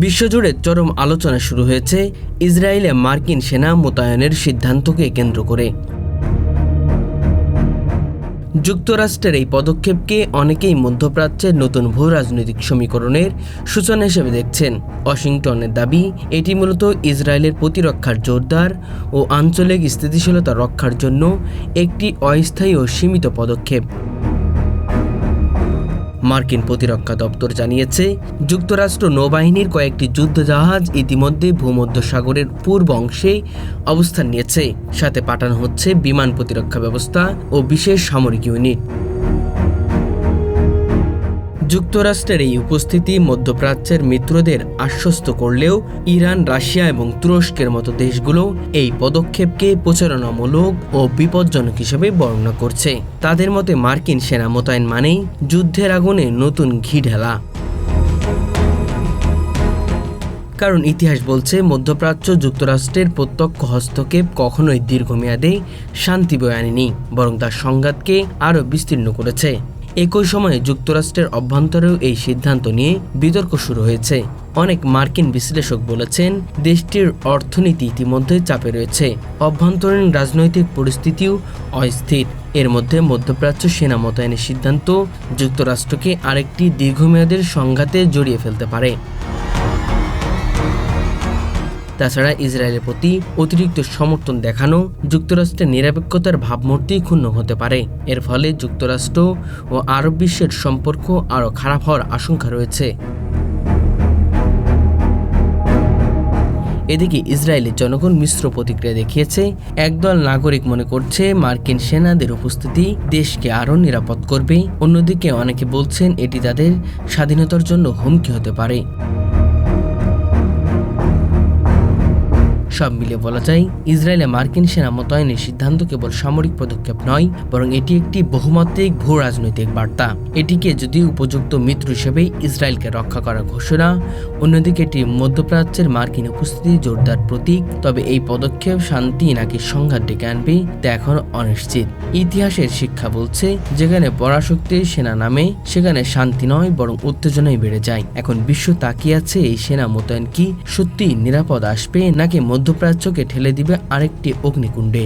বিশ্বজুড়ে চরম আলোচনা শুরু হয়েছে ইসরায়েলে মার্কিন সেনা মোতায়েনের সিদ্ধান্তকে কেন্দ্র করে। যুক্তরাষ্ট্রের এই পদক্ষেপকে অনেকেই মধ্যপ্রাচ্যের নতুন ভূ রাজনৈতিক সমীকরণের সূচনা হিসেবে দেখছেন। ওয়াশিংটনের দাবি, এটি মূলত ইসরায়েলের প্রতিরক্ষার জোরদার ও আঞ্চলিক স্থিতিশীলতা রক্ষার জন্য একটি অস্থায়ী ও সীমিত পদক্ষেপ। মার্কিন প্রতিরক্ষা দপ্তর জানিয়েছে, যুক্তরাষ্ট্র নৌবাহিনীর কয়েকটি যুদ্ধজাহাজ ইতিমধ্যে ভূমধ্যসাগরের পূর্ব অংশে অবস্থান নিয়েছে। সাথে পাঠানো হচ্ছে বিমান প্রতিরক্ষা ব্যবস্থা ও বিশেষ সামরিক ইউনিট। যুক্তরাষ্ট্রের এই উপস্থিতি মধ্যপ্রাচ্যের মিত্রদের আশ্বস্ত করলেও ইরান, রাশিয়া এবং তুরস্কের মতো দেশগুলো এই পদক্ষেপকে প্রচারণামূলক ও বিপজ্জনক হিসেবে বর্ণনা করছে। তাদের মতে মার্কিন সেনা মোতায়েন মানেই যুদ্ধের আগুনে নতুন ঘি ঢালা। কারণ ইতিহাস বলছে, মধ্যপ্রাচ্য যুক্তরাষ্ট্রের প্রত্যক্ষ হস্তক্ষেপ কখনোই দীর্ঘমেয়াদে শান্তি বয়ে আনেনি, বরং তার সংঘাতকে আরও বিস্তীর্ণ করেছে। একই সময়ে যুক্তরাষ্ট্রের অভ্যন্তরেও এই সিদ্ধান্ত নিয়ে বিতর্ক শুরু হয়েছে। অনেক মার্কিন বিশ্লেষক বলেছেন, দেশটির অর্থনীতি ইতিমধ্যে চাপে রয়েছে, অভ্যন্তরীণ রাজনৈতিক পরিস্থিতিও অস্থির। এর মধ্যে মধ্যপ্রাচ্য সেনা মোতায়েনের সিদ্ধান্ত যুক্তরাষ্ট্রকে আরেকটি দীর্ঘমেয়াদের সংঘাতে জড়িয়ে ফেলতে পারে। তাছাড়া ইসরায়েলের প্রতি অতিরিক্ত সমর্থন দেখানো যুক্তরাষ্ট্রের নিরপেক্ষতার ভাবমূর্তি ক্ষুণ্ণ হতে পারে। এর ফলে যুক্তরাষ্ট্র ও আরব বিশ্বের সম্পর্ক আরও খারাপ হওয়ার আশঙ্কা রয়েছে। এদিকে ইসরায়েলের জনগণ মিশ্র প্রতিক্রিয়া দেখিয়েছে। একদল নাগরিক মনে করছে, মার্কিন সেনাদের উপস্থিতি দেশকে আরও নিরাপদ করবে। অন্যদিকে অনেকে বলছেন, এটি তাদের স্বাধীনতার জন্য হুমকি হতে পারে। সব মিলে বলা যায়, ইসরায়েলে মার্কিন সেনা মোতায়েনের সিদ্ধান্ত কেবল সামরিক পদক্ষেপ নয়, বরং এটি একটি বহুমাত্রিক ভূ রাজনৈতিক বার্তা। এটিকে যদি উপযুক্ত মিত্র হিসেবে ইসরায়েলকে রক্ষা করার ঘোষণা, অন্যদিকে এটি মধ্যপ্রাচ্যের মার্কিন উপস্থিতি জোরদার প্রতীক। তবে এই পদক্ষেপ শান্তি নাকি সংঘাত ডেকে আনবে তা এখন অনিশ্চিত। ইতিহাসের শিক্ষা বলছে, যেখানে পরাশক্তির সেনা নামে সেখানে শান্তি নয়, বরং উত্তেজনাই বেড়ে যায়। এখন বিশ্ব তাকিয়ে আছে, এই সেনা মোতায়েন কি সত্যিই নিরাপদ আসবে, নাকি মধ্যপ্রাচ্যকে ঠেলে দিবে আরেকটি অগ্নিকুণ্ডে।